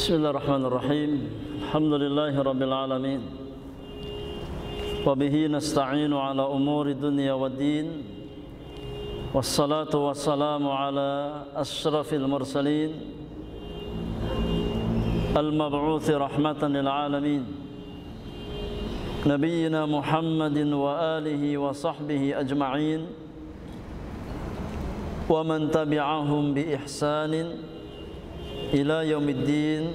Bismillahirrahmanirrahim. Alhamdulillahi alamin. Wa bihi nasta'inu ala umuri dunya waddin. Wassalatu wassalamu ala asyrafil mursalin al-mab'uthi rahmatan lil alamin. Nabiyyina Muhammadin wa alihi wa sahbihi ajma'in. Wa man tabi'ahum bi ihsanin ila yaumiddin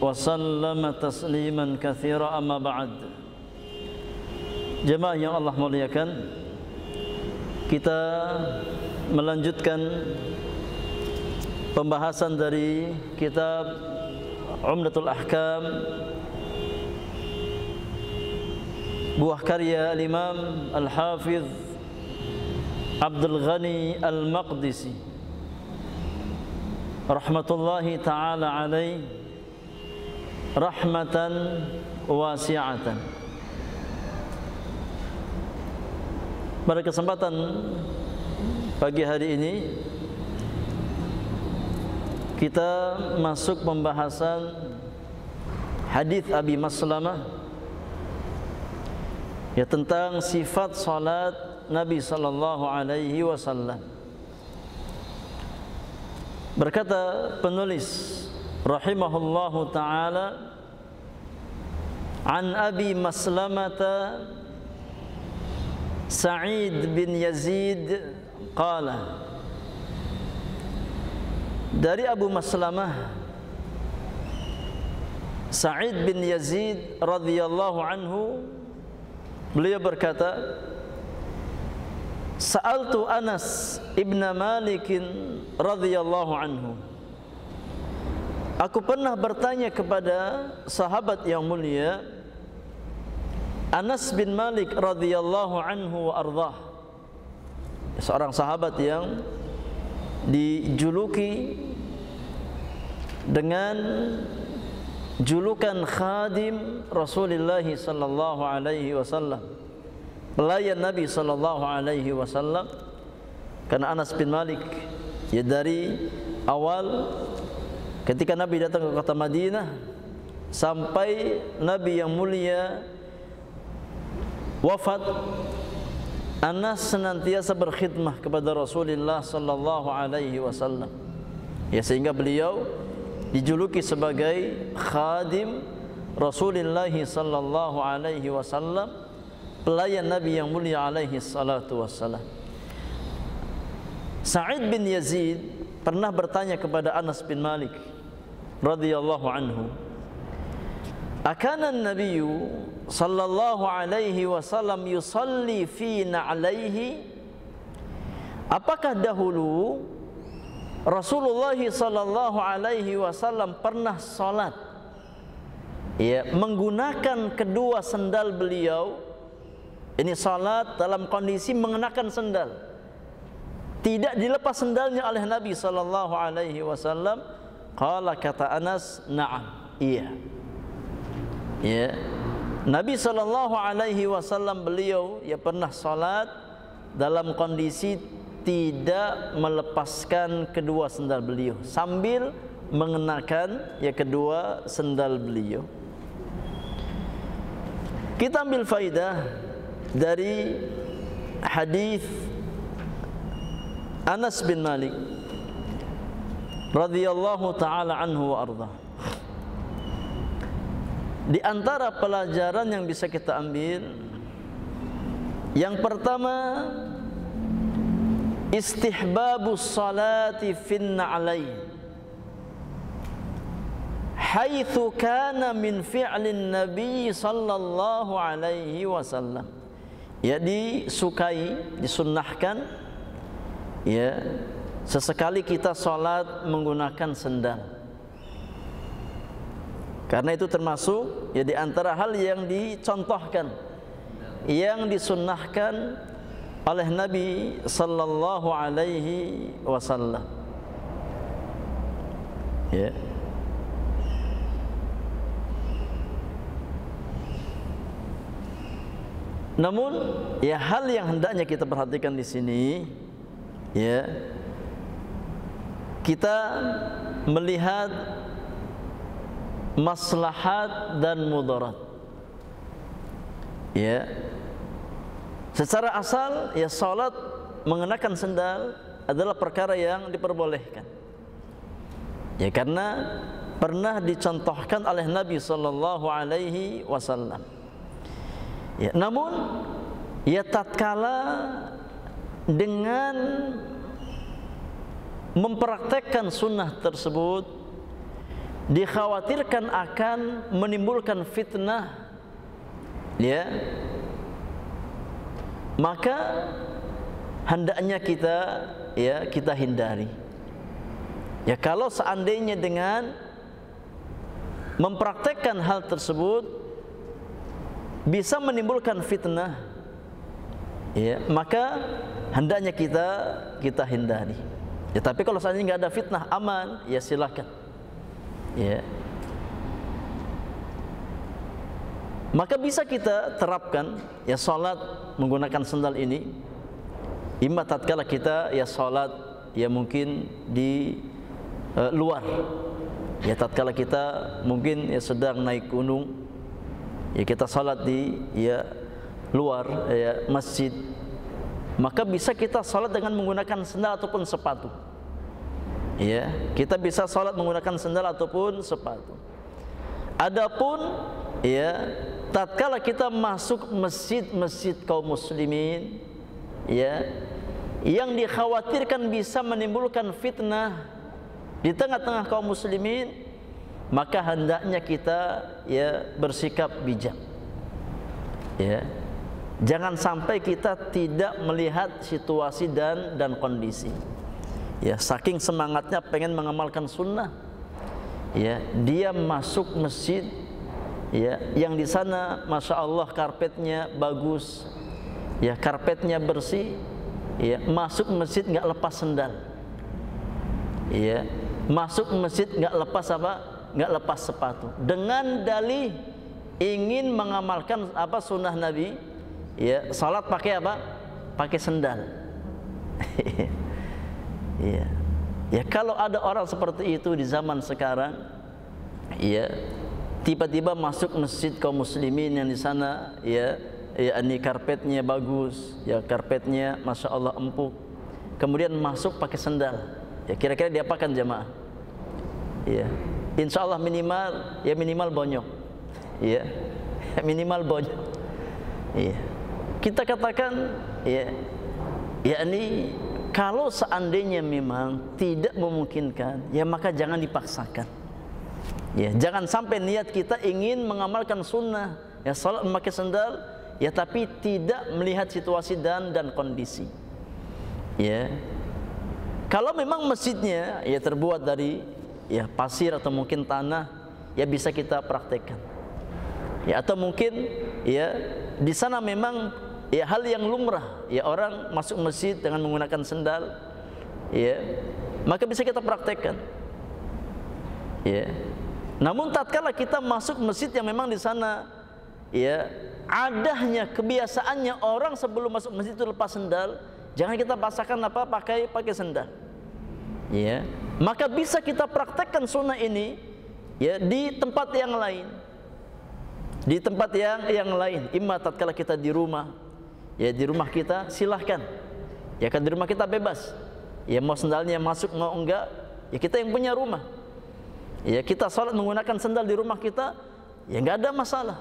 wa sallama tasliman katsira, amma ba'd. Jemaah yang Allah muliakan, kita melanjutkan pembahasan dari kitab Umdatul Ahkam, buah karya Al-Imam Al-Hafidh Abdul Ghani Al-Maqdisi rahmatullahi ta'ala alaih, rahmatan wasi'atan. Pada kesempatan pagi hari ini kita masuk pembahasan hadis Abi Maslamah, ya, tentang sifat salat Nabi sallallahu alaihi wasallam. Berkata penulis rahimahullahu ta'ala, an Abi Maslamata Sa'id bin Yazid qala, dari Abu Maslamah Sa'id bin Yazid radhiyallahu anhu, beliau berkata, Sa'altu Anas ibn Malik radhiyallahu anhu, aku pernah bertanya kepada sahabat yang mulia Anas bin Malik radhiyallahu anhu wa ardhah, seorang sahabat yang dijuluki dengan julukan khadim Rasulullah sallallahu alaihi wasallam, pelayan Nabi sallallahu alaihi wasallam. Karena Anas bin Malik, ya, dari awal ketika Nabi datang ke kota Madinah sampai Nabi yang mulia wafat, Anas senantiasa berkhidmah kepada Rasulullah sallallahu alaihi wasallam, ya, sehingga beliau dijuluki sebagai khadim Rasulullah sallallahu alaihi wasallam, pelayan Nabi yang mulia alaihi salatu wassalam. Sa'id bin Yazid pernah bertanya kepada Anas bin Malik radhiyallahu anhu, akana an-nabiyyu sallallahu alaihi wasallam yusalli fi na'laihi, apakah dahulu Rasulullah sallallahu alaihi wasallam pernah salat, ya, menggunakan kedua sendal beliau? Ini salat dalam kondisi mengenakan sendal, tidak dilepas sendalnya oleh Nabi sallallahu alaihi wasallam. Qala, kata Anas, na'am, iya. Ya, Nabi sallallahu alaihi wasallam beliau, ya, pernah salat dalam kondisi tidak melepaskan kedua sendal beliau, sambil mengenakan, ya, kedua sendal beliau. Kita ambil faidah dari hadis Anas bin Malik radhiyallahu ta'ala anhu wa ardhah. Di antara pelajaran yang bisa kita ambil, yang pertama, istihbabus salati fin na'lain haitsu kana min fi'lin nabi sallallahu alaihi wasallam. Ya, disukai, disunnahkan, ya, sesekali kita salat menggunakan sendal, karena itu termasuk, ya, di antara hal yang dicontohkan, yang disunnahkan oleh Nabi sallallahu alaihi wasallam, ya. Namun, ya, hal yang hendaknya kita perhatikan di sini, ya, kita melihat maslahat dan mudarat. Ya, secara asal ya salat mengenakan sendal adalah perkara yang diperbolehkan. Ya, karena pernah dicontohkan oleh Nabi sallallahu alaihi wasallam. Ya, namun ya tatkala dengan mempraktekkan sunnah tersebut dikhawatirkan akan menimbulkan fitnah, ya, maka hendaknya kita hindari. Ya, kalau seandainya dengan mempraktekkan hal tersebut bisa menimbulkan fitnah, ya, maka hendaknya kita hindari. Ya, tapi kalau seandainya nggak ada fitnah, aman, ya silakan. Ya, maka bisa kita terapkan ya salat menggunakan sendal ini. Imma tatkala kita ya salat ya mungkin di luar. Ya, tatkala kita mungkin ya sedang naik gunung, ya kita salat di ya luar ya masjid, maka bisa kita salat dengan menggunakan sendal ataupun sepatu. Ya, kita bisa salat menggunakan sendal ataupun sepatu. Adapun ya tatkala kita masuk masjid-masjid kaum muslimin, ya, yang dikhawatirkan bisa menimbulkan fitnah di tengah-tengah kaum muslimin, maka hendaknya kita ya bersikap bijak. Ya, jangan sampai kita tidak melihat situasi dan kondisi. Ya, saking semangatnya pengen mengamalkan sunnah, ya, dia masuk masjid, ya, yang di sana masya Allah karpetnya bagus, ya, karpetnya bersih, ya, masuk masjid nggak lepas sendal, ya, masuk masjid nggak lepas apa? Nggak lepas sepatu, dengan dalih ingin mengamalkan apa sunnah Nabi, ya, salat pakai apa? Pakai sendal. Ya, ya, kalau ada orang seperti itu di zaman sekarang, ya, tiba-tiba masuk masjid kaum muslimin yang di sana, ya, ya, ini karpetnya bagus, ya, karpetnya masya Allah empuk, kemudian masuk pakai sendal, ya, kira-kira diapakan jemaah? Ya, insya Allah minimal bonyok, ya, minimal bonyok. Ya, kita katakan, ya, ini kalau seandainya memang tidak memungkinkan, ya maka jangan dipaksakan. Ya, jangan sampai niat kita ingin mengamalkan sunnah, ya, salat memakai sendal, ya, tapi tidak melihat situasi dan kondisi. Ya, kalau memang masjidnya ya terbuat dari ya pasir atau mungkin tanah, ya bisa kita praktekkan. Ya, atau mungkin ya di sana memang ya hal yang lumrah, ya, orang masuk masjid dengan menggunakan sendal, ya, maka bisa kita praktekkan. Ya, namun tatkala kita masuk masjid yang memang di sana, ya, adanya kebiasaannya orang sebelum masuk masjid itu lepas sendal, jangan kita paksakan apa pakai sendal. Ya, maka bisa kita praktekkan sunnah ini, ya, di tempat yang lain, di tempat yang lain. Imma tatkala kita di rumah, ya, di rumah kita silahkan, ya, kan di rumah kita bebas, ya, mau sendalnya masuk mau enggak, ya, kita yang punya rumah, ya, kita salat menggunakan sendal di rumah kita, ya, enggak ada masalah.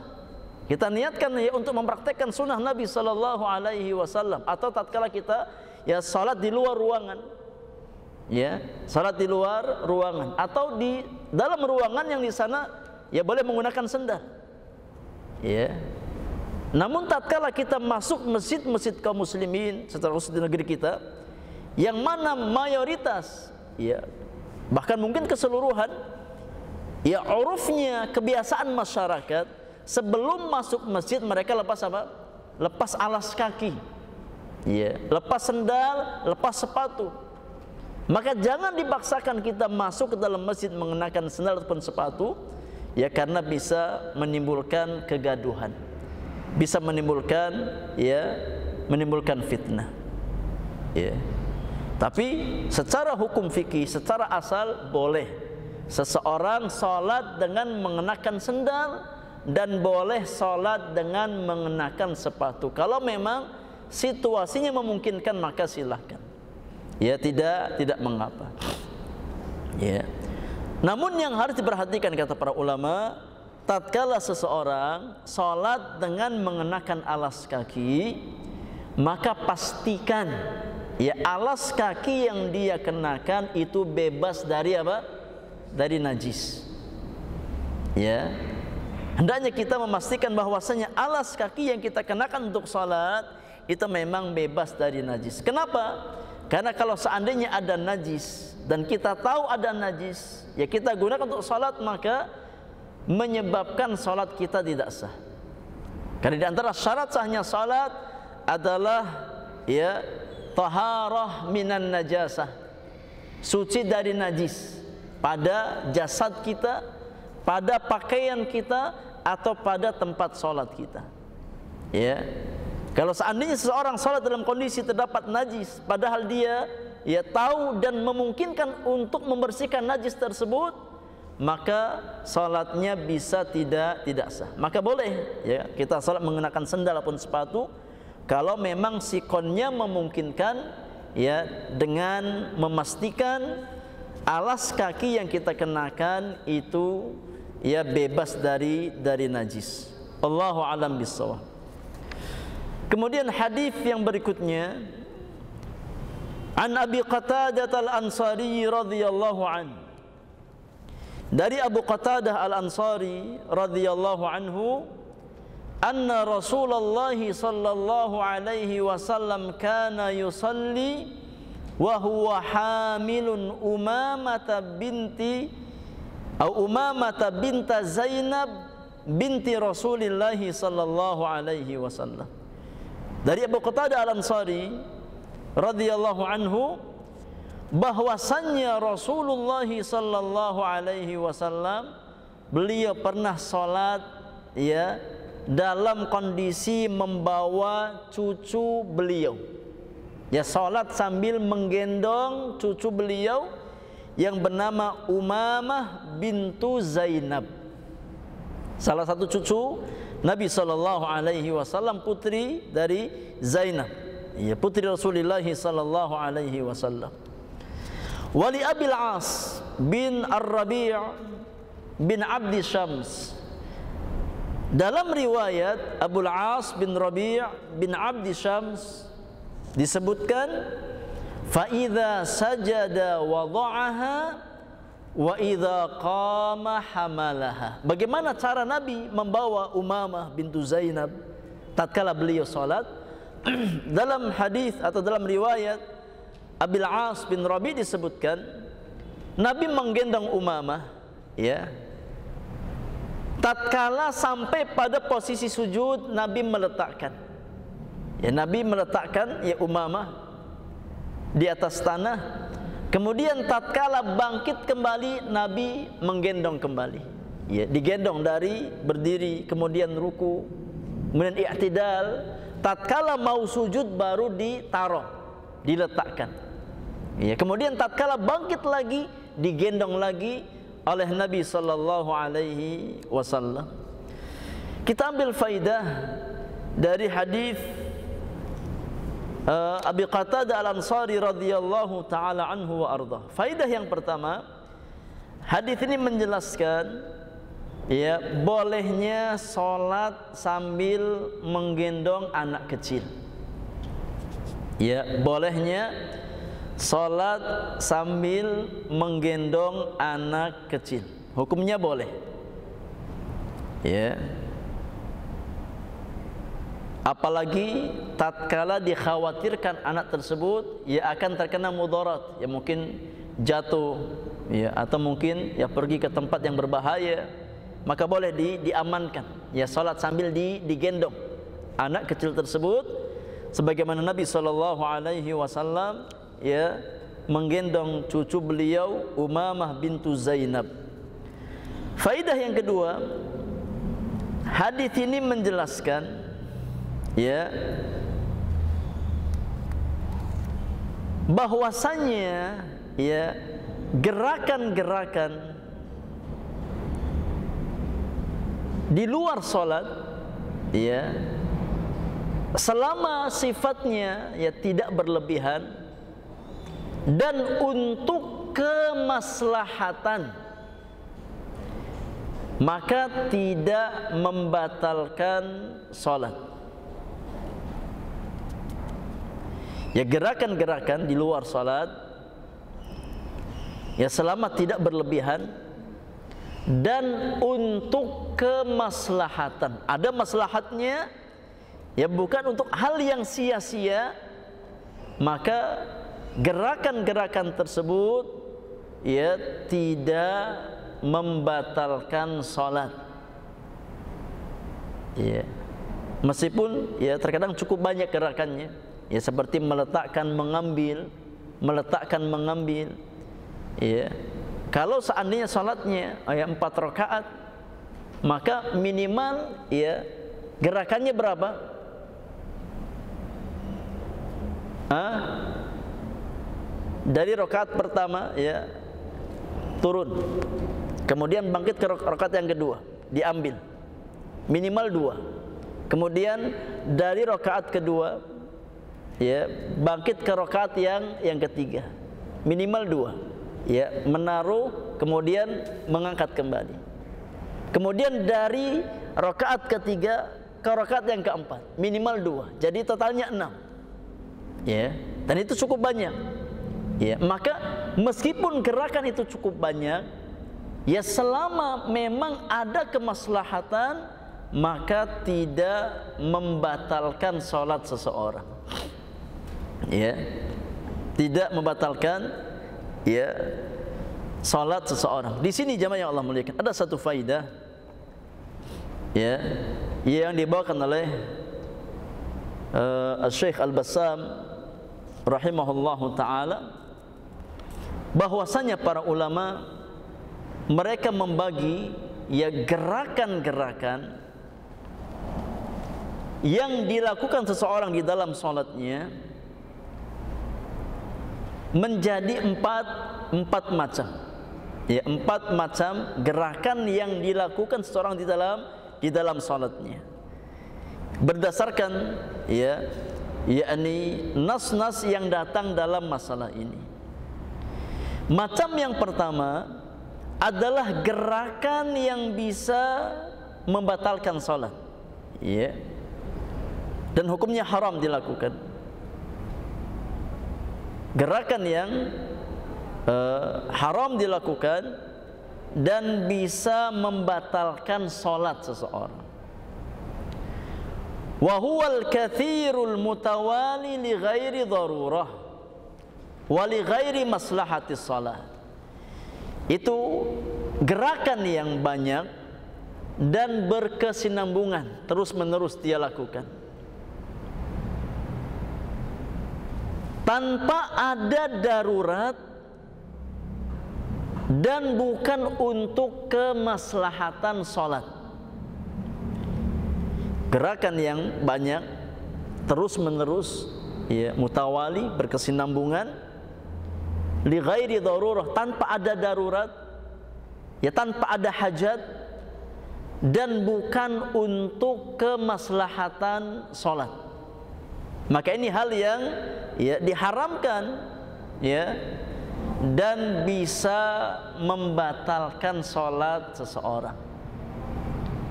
Kita niatkan ya untuk mempraktekkan sunnah Nabi sallallahu alaihi wasallam. Atau tatkala kita ya salat di luar ruangan, ya, salat di luar ruangan atau di dalam ruangan yang di sana, ya, boleh menggunakan sendal. Ya, namun tatkala kita masuk masjid-masjid kaum muslimin secara khusus di negeri kita, yang mana mayoritas, ya, bahkan mungkin keseluruhan, ya, urufnya kebiasaan masyarakat sebelum masuk masjid mereka lepas apa? Lepas alas kaki, ya, lepas sendal, lepas sepatu. Maka jangan dipaksakan kita masuk ke dalam masjid mengenakan sendal ataupun sepatu, ya, karena bisa menimbulkan kegaduhan, bisa menimbulkan fitnah. Ya. Tapi secara hukum fikih, secara asal boleh seseorang sholat dengan mengenakan sendal dan boleh sholat dengan mengenakan sepatu. Kalau memang situasinya memungkinkan maka silahkan. Ya, tidak mengapa. Ya. Namun yang harus diperhatikan kata para ulama, tatkala seseorang sholat dengan mengenakan alas kaki, maka pastikan ya alas kaki yang dia kenakan itu bebas dari apa? Dari najis. Ya. Hendaknya kita memastikan bahwasanya alas kaki yang kita kenakan untuk sholat itu memang bebas dari najis. Kenapa? Karena kalau seandainya ada najis dan kita tahu ada najis, ya kita gunakan untuk sholat, maka menyebabkan sholat kita tidak sah. Karena di antara syarat sahnya sholat adalah ya taharah minan najasah, suci dari najis pada jasad kita, pada pakaian kita, atau pada tempat sholat kita. Ya. Kalau seandainya seseorang sholat dalam kondisi terdapat najis, padahal dia ya tahu dan memungkinkan untuk membersihkan najis tersebut, maka sholatnya bisa tidak sah. Maka boleh ya kita sholat mengenakan sendal ataupun sepatu kalau memang sikonnya memungkinkan, ya, dengan memastikan alas kaki yang kita kenakan itu ya bebas dari najis. Allahu a'lam bissawab. Kemudian hadis yang berikutnya, an Abi Qatadah al-Ansari radhiyallahu an. Dari Abu Qatadah al-Ansari radhiyallahu anhu, anna Rasulullah sallallahu alaihi wasallam kana yusalli wa huwa hamilun Umamah binta Zainab binti Rasulillah sallallahu alaihi wasallam. Dari Abu Qatadah al-Ansari radhiyallahu anhu, bahwasannya Rasulullah sallallahu alaihi wasallam beliau pernah salat ya dalam kondisi membawa cucu beliau. Ya, salat sambil menggendong cucu beliau yang bernama Umamah bintu Zainab. Salah satu cucu Nabi sallallahu alaihi wasallam, putri dari Zainab, ya, putri Rasulullah sallallahu alaihi wasallam. Wali Abil As bin Ar-Rabi' bin Abdi Syams. Dalam riwayat Abul As bin Rabi' bin Abdi Syams disebutkan, fa idza sajada wada'aha wa idza qama hamalaha. Bagaimana cara Nabi membawa Umamah bintu Zainab tatkala beliau salat? Dalam hadis atau dalam riwayat Abil As bin Rabi' disebutkan, Nabi menggendong Umamah, ya. Tatkala sampai pada posisi sujud, Nabi meletakkan, ya, Nabi meletakkan ya Umamah di atas tanah. Kemudian tatkala bangkit kembali, Nabi menggendong kembali. Ya, digendong dari berdiri, kemudian ruku, kemudian i'tidal. Tatkala mau sujud baru ditaruh, diletakkan. Ya, kemudian tatkala bangkit lagi, digendong lagi oleh Nabi sallallahu alaihi wasallam. Kita ambil faidah dari hadis Abi Qatadah al-Ansari radhiyallahu taala anhu wa ardah. Faidah yang pertama, hadis ini menjelaskan ya bolehnya salat sambil menggendong anak kecil. Ya, bolehnya salat sambil menggendong anak kecil. Hukumnya boleh. Ya. Apalagi tatkala dikhawatirkan anak tersebut ya akan terkena mudarat, ya mungkin jatuh, ya, atau mungkin ya pergi ke tempat yang berbahaya, maka boleh diamankan, ya, salat sambil digendong anak kecil tersebut, sebagaimana Nabi sallallahu alaihi wasallam ya menggendong cucu beliau Umamah bintu Zainab. Faidah yang kedua, hadis ini menjelaskan ya bahwasanya ya gerakan-gerakan di luar salat, ya, selama sifatnya ya tidak berlebihan dan untuk kemaslahatan, maka tidak membatalkan salat. Ya, gerakan-gerakan di luar salat ya selama tidak berlebihan dan untuk kemaslahatan. Ada maslahatnya, ya bukan untuk hal yang sia-sia, maka gerakan-gerakan tersebut ya tidak membatalkan salat. Ya. Meskipun ya terkadang cukup banyak gerakannya, ya seperti meletakkan mengambil, ya. Kalau seandainya salatnya 4 rakaat, maka minimal ya gerakannya berapa? Dari rakaat pertama ya turun, kemudian bangkit ke rakaat yang kedua, diambil minimal 2. Kemudian dari rakaat kedua ya bangkit ke rakaat yang ketiga, minimal 2, ya menaruh kemudian mengangkat kembali. Kemudian dari rakaat ketiga ke rakaat yang keempat, minimal 2, jadi totalnya 6, ya, dan itu cukup banyak, ya. Maka meskipun gerakan itu cukup banyak, ya selama memang ada kemaslahatan, maka tidak membatalkan salat seseorang, ya, tidak membatalkan ya salat seseorang. Di sini jemaah yang Allah muliakan, ada satu faidah ya yang dibawakan oleh Syekh Al-Bassam rahimahullahu taala, bahwasanya para ulama mereka membagi ya gerakan-gerakan yang dilakukan seseorang di dalam salatnya menjadi empat macam, ya, 4 macam gerakan yang dilakukan seseorang di dalam salatnya, berdasarkan ya yakni nas-nas yang datang dalam masalah ini. Macam yang pertama adalah gerakan yang bisa membatalkan salat, ya, dan hukumnya haram dilakukan. Gerakan yang haram dilakukan dan bisa membatalkan salat seseorang. Wa huwal katsirul mutawali li ghairi darurah wa li ghairi maslahatis salat. Itu gerakan yang banyak dan berkesinambungan, terus-menerus dia lakukan, tanpa ada darurat dan bukan untuk kemaslahatan salat. Gerakan yang banyak, terus-menerus, ya, mutawali, berkesinambungan, li ghairi darurah, tanpa ada darurat, ya, tanpa ada hajat, dan bukan untuk kemaslahatan salat. Maka ini hal yang ya diharamkan, ya, dan bisa membatalkan salat seseorang,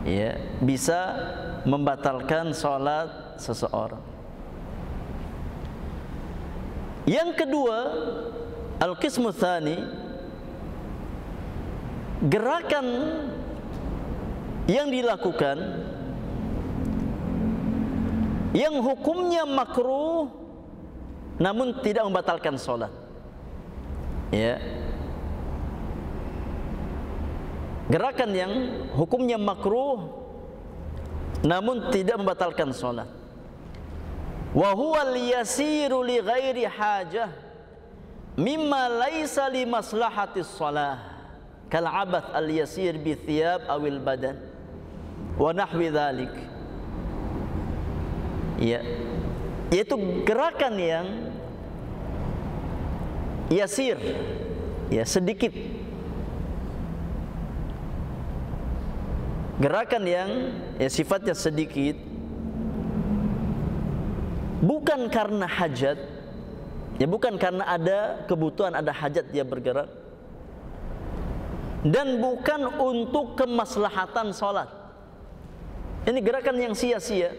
ya, bisa membatalkan salat seseorang. Yang kedua, al-qismu tsani, gerakan yang dilakukan yang hukumnya makruh namun tidak membatalkan salat, ya. Gerakan yang hukumnya makruh namun tidak membatalkan salat. Wa huwal yasiru li ghairi hajah mimma laisa li maslahatis shalah kal abath al yasir bi thiyab awil badan wa nahwi dzalik. Ya, yaitu gerakan yang yasir, ya, sedikit, gerakan yang ya sifatnya sedikit, bukan karena hajat, ya bukan karena ada kebutuhan, ada hajat dia bergerak, dan bukan untuk kemaslahatan sholat. Ini gerakan yang sia-sia,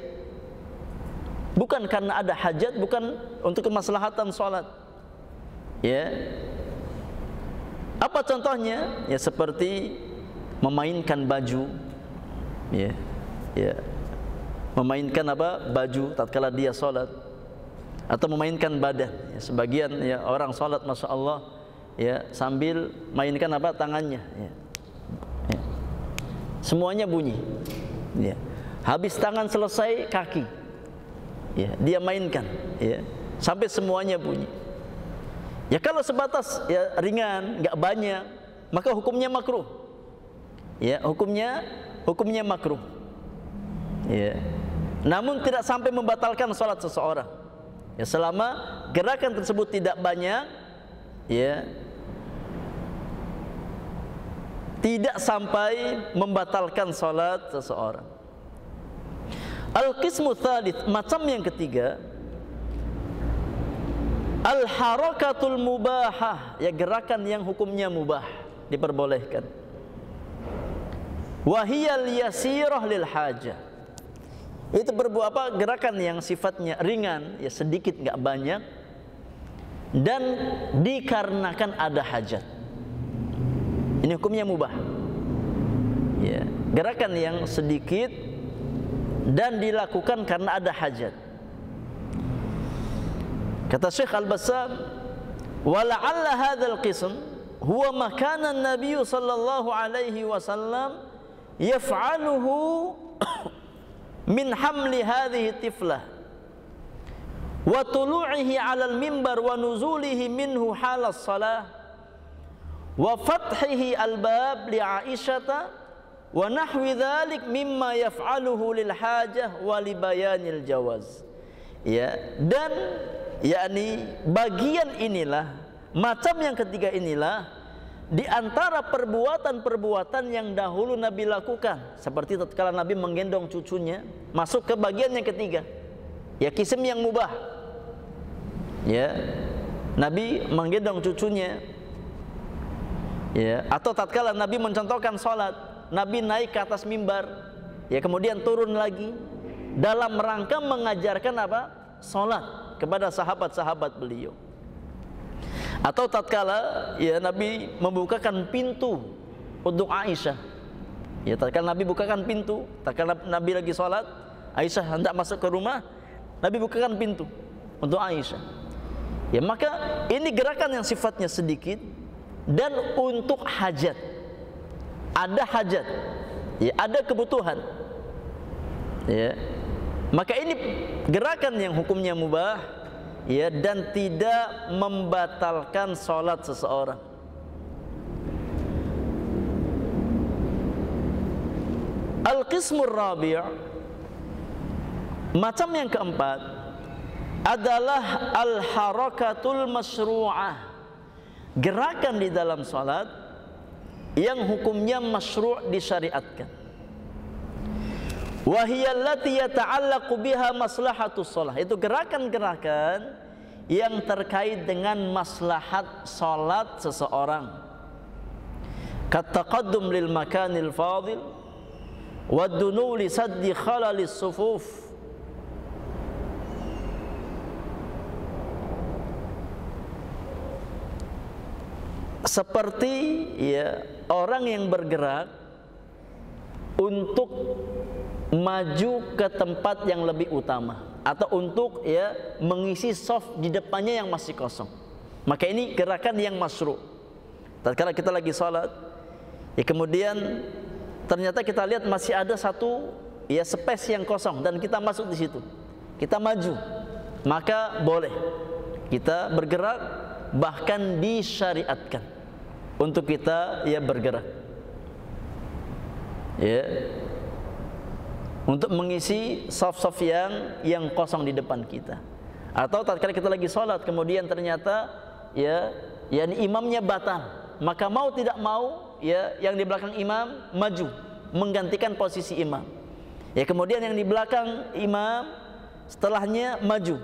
bukan karena ada hajat, bukan untuk kemaslahatan sholat. Ya, apa contohnya? Ya seperti memainkan baju, ya, memainkan apa? Baju tatkala dia sholat, atau memainkan badan. Ya, sebagian ya orang sholat, masya Allah, ya sambil mainkan apa? Tangannya. Ya. Ya. Semuanya bunyi. Ya. Habis tangan selesai kaki. Ya, dia mainkan. Ya. Sampai semuanya bunyi. Ya kalau sebatas ya ringan, nggak banyak, maka hukumnya makruh. Ya, hukumnya makruh. Ya. Namun tidak sampai membatalkan sholat seseorang. Ya, selama gerakan tersebut tidak banyak, ya, tidak sampai membatalkan sholat seseorang. Al-qismu tsalits, macam yang ketiga, al-harakatul mubahah, ya gerakan yang hukumnya mubah, diperbolehkan. Wahiyal yasirah lil hajah, itu berbuat apa? Gerakan yang sifatnya ringan, ya sedikit nggak banyak, dan dikarenakan ada hajat. Ini hukumnya mubah. Ya, gerakan yang sedikit dan dilakukan karena ada hajat. Kata Syekh Al-Bassam, wa la'alla hadzal qism huwa ma kana an-nabiy sallallahu alaihi wasallam yaf'aluhu min hamli hadhihi tiflah wa tulu'ihi 'ala al-mimbar wa nuzulihi minhu hala as-salah wa fathihi al-bab li 'Aisyata wa nahwi dzalik mimma yaf'aluhu lil hajah wa li bayanil jawaz. Ya, dan yakni bagian inilah, macam yang ketiga inilah, di antara perbuatan-perbuatan yang dahulu Nabi lakukan, seperti tatkala Nabi menggendong cucunya, masuk ke bagian yang ketiga, ya kisim yang mubah. Ya, Nabi menggendong cucunya, ya, atau tatkala Nabi mencontohkan sholat, Nabi naik ke atas mimbar, ya kemudian turun lagi dalam rangka mengajarkan apa? Sholat kepada sahabat-sahabat beliau. Atau tatkala ya Nabi membukakan pintu untuk Aisyah, ya tatkala Nabi bukakan pintu, tatkala Nabi lagi sholat, Aisyah hendak masuk ke rumah, Nabi bukakan pintu untuk Aisyah. Ya maka ini gerakan yang sifatnya sedikit dan untuk hajat. Ada hajat, ya ada kebutuhan. Ya. Maka ini gerakan yang hukumnya mubah, ya, dan tidak membatalkan sholat seseorang. Al-qismur rabi', macam yang keempat adalah al-harakatul masyru'ah, gerakan di dalam sholat yang hukumnya masyru' disyariatkan. Wahiyallati yata'allaqu biha maslahatus shalah, itu gerakan-gerakan yang terkait dengan maslahat salat seseorang. Kataqaddum lil makanil fadil wadunu li saddi khalalis sufuf. Seperti ya orang yang bergerak untuk maju ke tempat yang lebih utama, atau untuk ya mengisi soft di depannya yang masih kosong. Maka ini gerakan yang masyru'. Tatkala kita lagi salat, ya kemudian ternyata kita lihat masih ada satu ya space yang kosong dan kita masuk di situ, kita maju, maka boleh kita bergerak, bahkan disyariatkan untuk kita ya bergerak, ya, untuk mengisi saf-saf yang kosong di depan kita. Atau tatkala kita lagi sholat kemudian ternyata ya imamnya batal, maka mau tidak mau ya yang di belakang imam maju menggantikan posisi imam. Ya, kemudian yang di belakang imam setelahnya maju,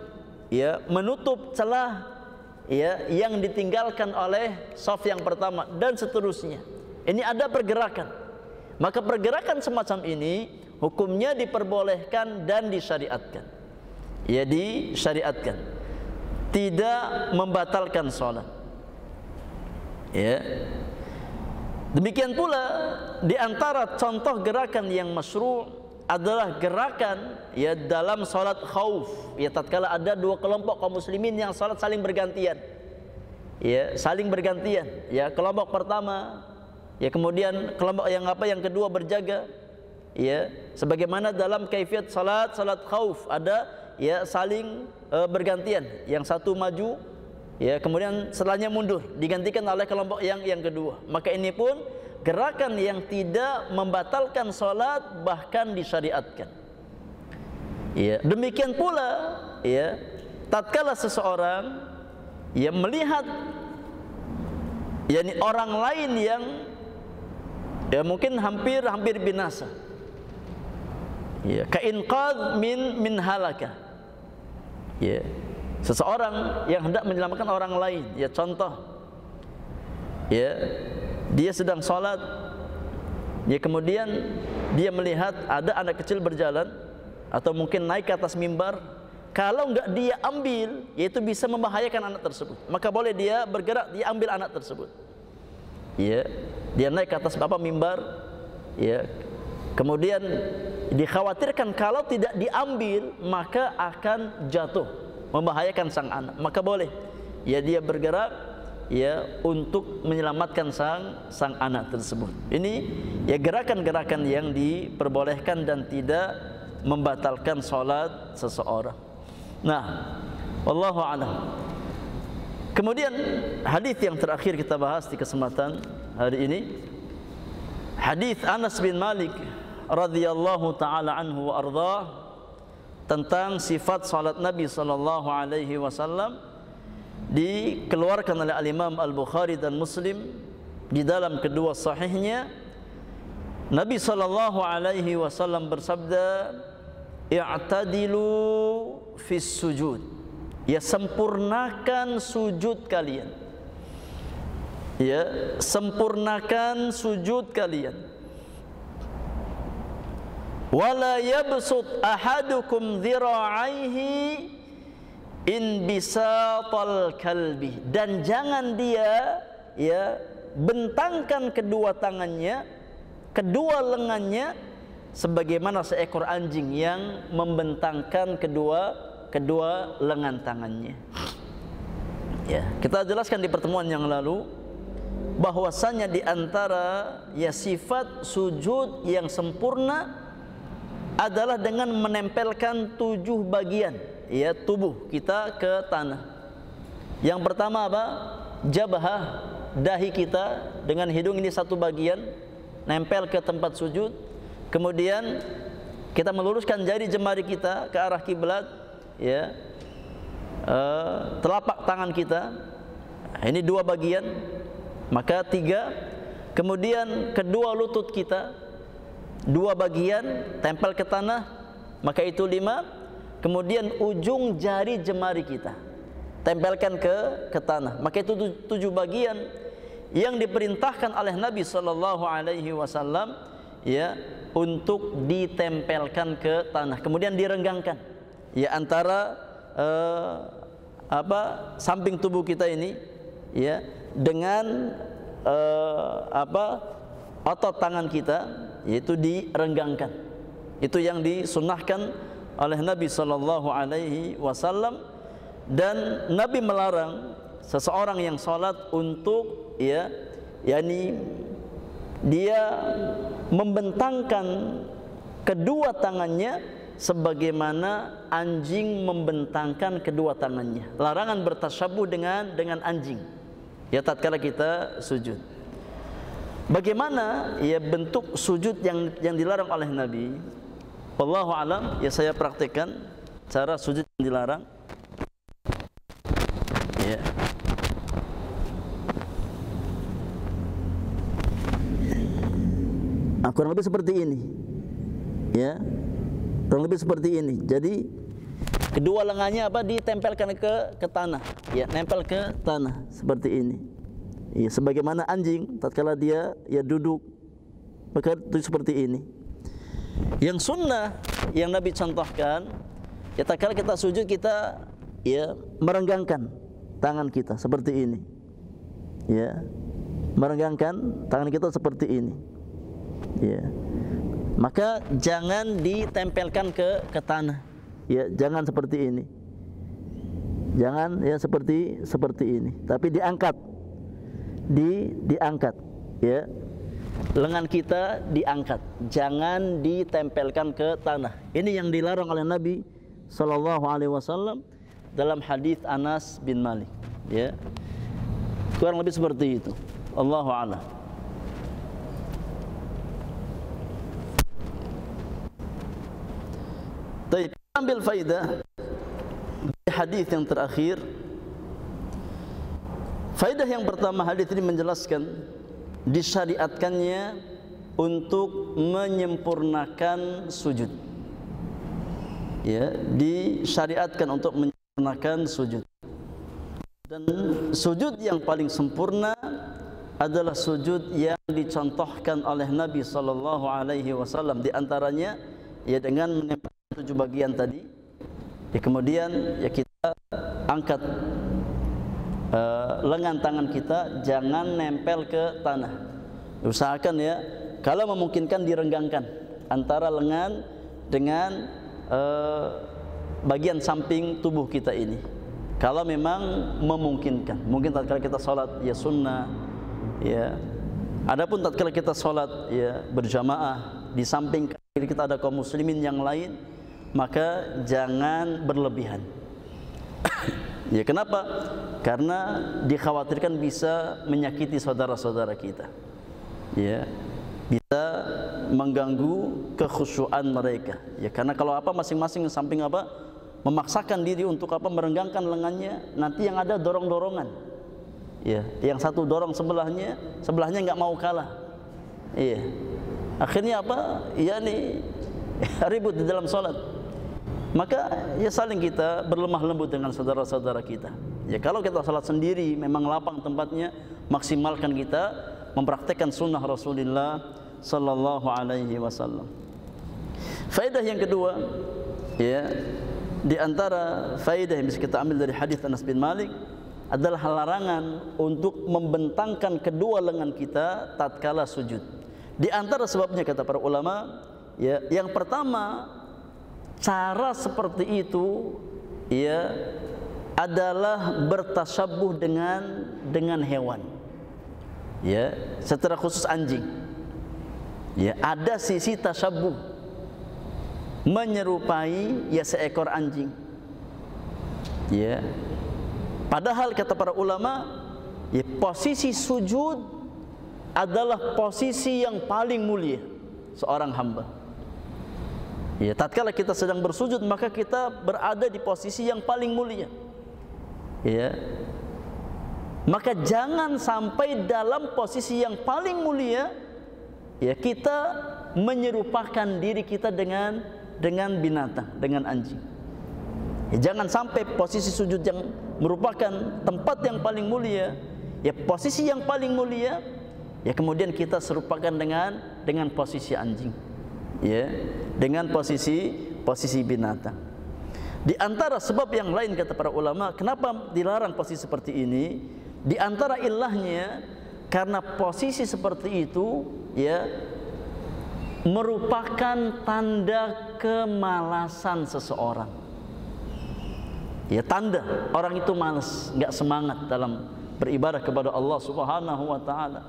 ya, menutup celah, ya, yang ditinggalkan oleh shaf yang pertama dan seterusnya. Ini ada pergerakan. Maka pergerakan semacam ini hukumnya diperbolehkan dan disyariatkan. Ya, disyariatkan. Tidak membatalkan salat. Ya. Demikian pula di antara contoh gerakan yang masyru' adalah gerakan, ya, dalam salat khauf. Ya, tatkala ada dua kelompok kaum muslimin yang salat saling bergantian. Ya, saling bergantian. Ya, kelompok pertama, ya, kemudian kelompok yang kedua berjaga. Ya, sebagaimana dalam kaifiat salat khauf ada, ya, saling bergantian. Yang satu maju, ya, kemudian setelahnya mundur, digantikan oleh kelompok yang kedua. Maka ini pun gerakan yang tidak membatalkan salat, bahkan disyariatkan. Ya, demikian pula, ya, tatkala seseorang, ya, melihat, yakni orang lain yang, ya, mungkin hampir binasa. Ya, ka'inqadh min halakah. Ya, seseorang yang hendak menyelamatkan orang lain, ya, contoh, ya, dia sedang sholat, ya, kemudian dia melihat ada anak kecil berjalan atau mungkin naik ke atas mimbar. Kalau enggak dia ambil, yaitu bisa membahayakan anak tersebut, maka boleh dia bergerak, dia ambil anak tersebut. Ya, dia naik ke atas mimbar, ya, kemudian dikhawatirkan kalau tidak diambil maka akan jatuh, membahayakan sang anak, maka boleh, ya, dia bergerak, ya, untuk menyelamatkan sang anak tersebut. Ini, ya, gerakan-gerakan yang diperbolehkan dan tidak membatalkan salat seseorang. Nah, wallahu a'lam. Kemudian hadis yang terakhir kita bahas di kesempatan hari ini, hadis Anas bin Malik radhiyallahu taala anhu wa ardhah tentang sifat salat Nabi sallallahu alaihi wasallam, dikeluarkan oleh al-Imam Al-Bukhari dan Muslim di dalam kedua sahihnya. Nabi sallallahu alaihi wasallam bersabda, "I'tadilu fis sujud." Ya, sempurnakan sujud kalian. Ya, sempurnakan sujud kalian. Wala yabsut ahadukum dhira'aihi in bisatal kalbi, dan jangan dia, ya, bentangkan kedua tangannya, kedua lengannya sebagaimana seekor anjing yang membentangkan kedua lengan tangannya. Ya, kita jelaskan di pertemuan yang lalu bahwasanya di antara, ya, sifat sujud yang sempurna adalah dengan menempelkan 7 bagian, ya, tubuh kita ke tanah. Yang pertama apa? Jabhah, dahi kita dengan hidung ini satu bagian nempel ke tempat sujud. Kemudian kita meluruskan jari jemari kita ke arah kiblat, ya, telapak tangan kita, ini 2 bagian, maka 3. Kemudian kedua lutut kita 2 bagian tempel ke tanah, maka itu 5. Kemudian ujung jari jemari kita tempelkan ke tanah, maka itu 7 bagian yang diperintahkan oleh Nabi sallallahu alaihi wasallam, ya, untuk ditempelkan ke tanah, kemudian direnggangkan, ya, antara samping tubuh kita ini, ya, dengan otot tangan kita, yaitu direnggangkan. Itu yang disunnahkan oleh Nabi sallallahu alaihi wasallam, dan Nabi melarang seseorang yang salat untuk, ya, yakni dia membentangkan kedua tangannya sebagaimana anjing membentangkan kedua tangannya. Larangan bertasyabuh dengan anjing, ya, tatkala kita sujud. Bagaimana, ya, bentuk sujud yang dilarang oleh Nabi? Wallahu alam, ya, saya praktekkan cara sujud yang dilarang. Ya. Kurang lebih seperti ini. Ya. Kurang lebih seperti ini. Jadi kedua lengannya apa? Ditempelkan ke tanah. Ya, nempel ke tanah seperti ini. Ya, sebagaimana anjing tatkala dia duduk, maka itu seperti ini. Yang sunnah yang Nabi contohkan, ya tatkala kita sujud kita merenggangkan tangan kita seperti ini. Ya. Merenggangkan tangan kita seperti ini. Ya. Maka jangan ditempelkan ke tanah. Ya, jangan seperti ini. Jangan ya seperti ini, tapi diangkat. Diangkat, ya. Lengan kita diangkat, jangan ditempelkan ke tanah. Ini yang dilarang oleh Nabi sallallahu alaihi wasallam dalam hadis Anas bin Malik, ya. Kurang lebih seperti itu. Allahu a'lam. Baik, ambil faidah di hadis yang terakhir. Faidah yang pertama, hadis ini menjelaskan disyariatkannya untuk menyempurnakan sujud. Ya, disyariatkan untuk menyempurnakan sujud. Dan sujud yang paling sempurna adalah sujud yang dicontohkan oleh Nabi sallallahu alaihi wasallam, di antaranya ya dengan menempel 7 bagian tadi. Ya, kemudian ya kita angkat lengan tangan kita, jangan nempel ke tanah. Usahakan ya, kalau memungkinkan direnggangkan antara lengan dengan bagian samping tubuh kita ini. Kalau memang memungkinkan, mungkin tatkala kita sholat ya sunnah, ya. Adapun tatkala kita sholat ya berjamaah, di samping kiri kita ada kaum muslimin yang lain, maka jangan berlebihan. Ya, kenapa? Karena dikhawatirkan bisa menyakiti saudara-saudara kita. Ya, bisa mengganggu kekhusyuan mereka. Ya, karena kalau masing-masing samping memaksakan diri untuk merenggangkan lengannya, nanti yang ada dorong-dorongan. Ya, yang satu dorong sebelahnya nggak mau kalah. Iya. Akhirnya Ya nih ribut di dalam salat. Maka ya saling kita berlemah lembut dengan saudara-saudara kita. Ya, kalau kita salat sendiri memang lapang tempatnya, maksimalkan kita mempraktekkan sunnah Rasulullah sallallahu alaihi wasallam. Faedah yang kedua, ya, di antara faedah yang bisa kita ambil dari hadis Anas bin Malik adalah larangan untuk membentangkan kedua lengan kita tatkala sujud. Di antara sebabnya kata para ulama, ya, yang pertama, cara seperti itu ya adalah bertasyabuh dengan hewan. Ya, secara khusus anjing. Ya, ada sisi tasyabuh, menyerupai ya seekor anjing. Ya. Padahal kata para ulama, ya, posisi sujud adalah posisi yang paling mulia seorang hamba. Ya, tatkala kita sedang bersujud maka kita berada di posisi yang paling mulia. Ya. Maka jangan sampai dalam posisi yang paling mulia ya kita menyerupakan diri kita dengan binatang, dengan anjing. Ya, jangan sampai posisi sujud yang merupakan tempat yang paling mulia, ya posisi yang paling mulia, ya kemudian kita serupakan dengan posisi anjing. Ya, dengan posisi binatang. Di antara sebab yang lain kata para ulama, kenapa dilarang posisi seperti ini? Di antara ilahnya karena posisi seperti itu ya merupakan tanda kemalasan seseorang. Ya, tanda orang itu malas, enggak semangat dalam beribadah kepada Allah Subhanahu wa taala.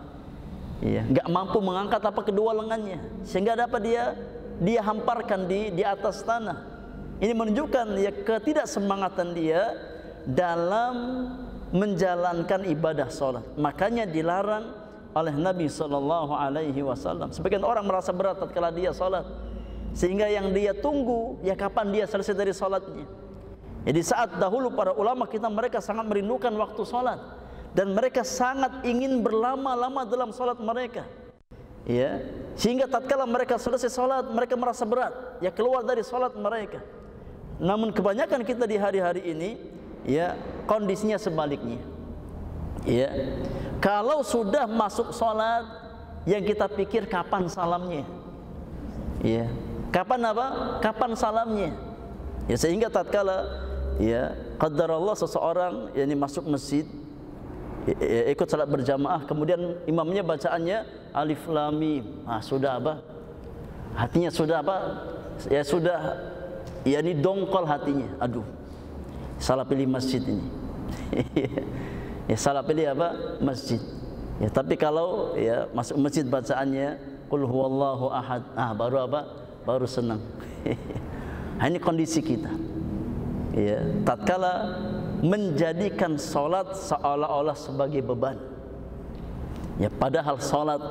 Ya, enggak mampu mengangkat kedua lengannya sehingga dapat dia hamparkan di atas tanah. Ini menunjukkan ya ketidaksemangatan dia dalam menjalankan ibadah salat. Makanya dilarang oleh Nabi sallallahu alaihi wasallam. Sebagian orang merasa berat tatkala dia salat, sehingga yang dia tunggu ya kapan dia selesai dari salatnya. Jadi saat dahulu para ulama kita mereka sangat merindukan waktu salat dan mereka sangat ingin berlama-lama dalam salat mereka. ya, sehingga tatkala mereka selesai salat mereka merasa berat, ya keluar dari salat mereka. Namun kebanyakan kita di hari-hari ini, ya kondisinya sebaliknya. Ya, kalau sudah masuk salat, yang kita pikir kapan salamnya, ya, kapan apa? Kapan salamnya? Ya, sehingga tatkala ya qadarullah seseorang yakni masuk masjid, ya, ikut salat berjamaah, kemudian imamnya bacaannya alif lam mim, sudah apa? Hatinya sudah apa? Ya sudah, ya ini dongkol hatinya. Aduh, salah pilih masjid ini. Ya salah pilih apa? Masjid. Ya tapi kalau ya masuk masjid bacaannya qul huwallahu ahad, baru apa? Baru senang. Ini kondisi kita. Ya, tatkala menjadikan salat seolah-olah sebagai beban. Ya, padahal salat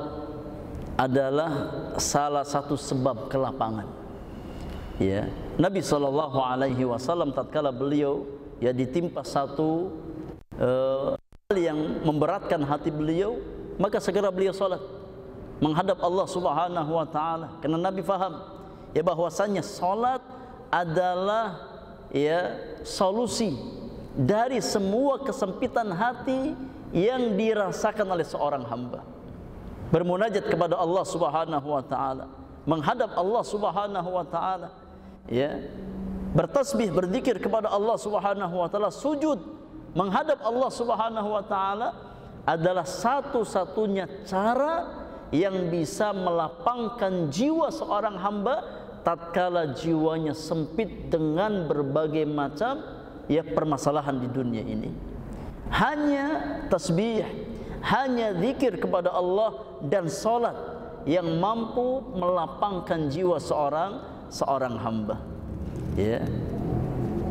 adalah salah satu sebab kelapangan. Ya, Nabi SAW tatkala beliau ya ditimpa satu hal yang memberatkan hati beliau, maka segera beliau salat menghadap Allah Subhanahu wa taala. Karena Nabi faham ya bahwasanya salat adalah ya solusi dari semua kesempitan hati yang dirasakan oleh seorang hamba. Bermunajat kepada Allah Subhanahu wa taala, menghadap Allah Subhanahu wa taala, ya, bertasbih, berzikir kepada Allah Subhanahu wa taala, sujud menghadap Allah Subhanahu wa taala adalah satu-satunya cara yang bisa melapangkan jiwa seorang hamba tatkala jiwanya sempit dengan berbagai macam ya permasalahan di dunia ini. Hanya tasbih, hanya zikir kepada Allah dan salat yang mampu melapangkan jiwa seorang hamba. Ya.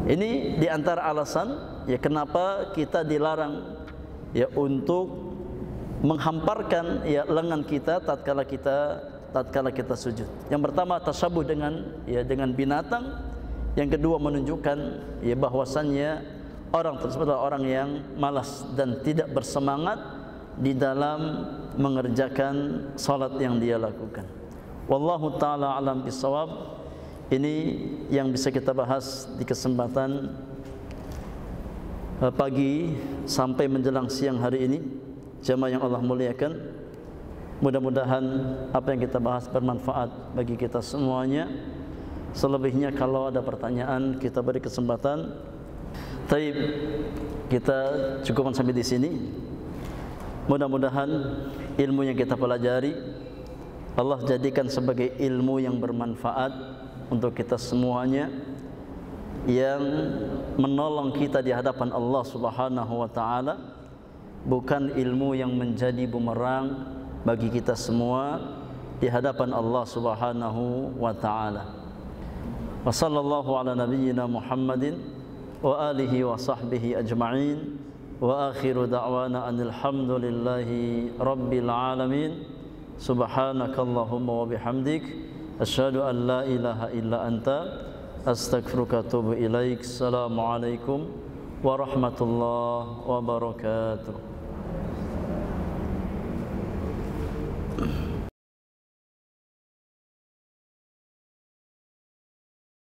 Ini di antara alasan ya kenapa kita dilarang ya untuk menghamparkan ya lengan kita tatkala kita sujud. Yang pertama tasyabuh dengan binatang. Yang kedua menunjukkan ya bahwasannya orang tersebut adalah orang yang malas dan tidak bersemangat di dalam mengerjakan salat yang dia lakukan. Wallahu taala alam bisawab. Ini yang bisa kita bahas di kesempatan pagi sampai menjelang siang hari ini. Jamaah yang Allah muliakan, mudah-mudahan apa yang kita bahas bermanfaat bagi kita semuanya. Selebihnya kalau ada pertanyaan kita beri kesempatan. Taib, kita cukupkan sampai di sini. Mudah-mudahan ilmu yang kita pelajari Allah jadikan sebagai ilmu yang bermanfaat untuk kita semuanya, yang menolong kita di hadapan Allah Subhanahu wa taala, bukan ilmu yang menjadi bumerang bagi kita semua di hadapan Allah Subhanahu wa taala. Wa sallallahu ala nabiyyina Muhammadin wa alihi wa sahbihi ajma'in, wa akhiru da'wana anil hamdulillahi rabbil alamin. Subhanakallahumma wa bihamdik, asyhadu an la ilaha illa anta, astaghfiruka wa atubu ilaik. Assalamualaikum warahmatullahi wabarakatuh.